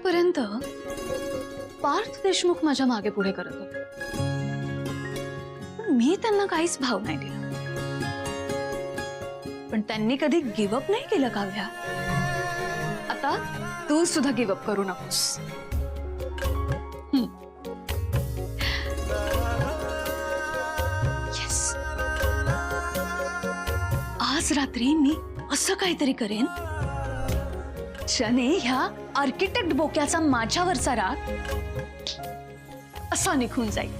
आतापर्यंत पार्थ देशमुख माझ्या मागे पुढे करत होते, पण मी त्यांना काहीच भाव नाही दिला. पण त्यांनी कधी गिव्हअप नाही केलं काव्या. आता तू सुद्धा गिव्हअप करू नकोस. येस, आज रात्री मी असं काहीतरी करेन ज्याने ह्या आर्किटेक्ट बोक्याचा माझ्यावरचा राग असा निघून जाईल.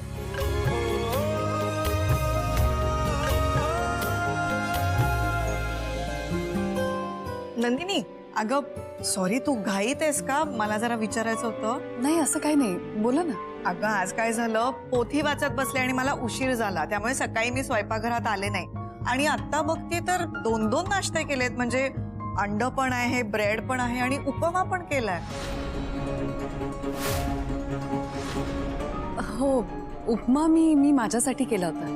नंदिनी, अगं सॉरी, तू घाईत आहेस का? मला जरा विचारायचं होतं. नाही, असं काही नाही, बोला ना. अगं आज काय झालं, पोथी वाचत बसले आणि मला उशीर झाला, त्यामुळे सकाळी मी स्वयंपाकघरात आले नाही. आणि आता बघते तर 2-2 नाश्ते केलेत. म्हणजे अंड पण आहे, ब्रेड पण आहे आणि उपमा पण केलाय. हो, उपमा मी माझ्यासाठी केला होता.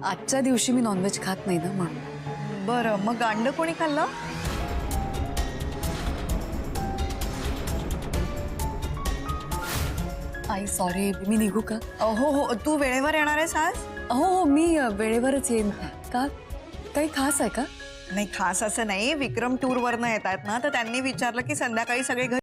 आजच्या दिवशी मी नॉनव्हेज खात नाही ना, म्हणून. बरं, मग अंड कोणी खाल्लं? आई सॉरी, मी निघू का? हो हो, तू वेळेवर येणार आहेस आज? हो, मी वेळेवरच येईन. का काही खास आहे का? नाही, खास असं नाही. विक्रम टूरवरनं येत आहेत ना, तर त्यांनी विचारलं की संध्याकाळी सगळे घरी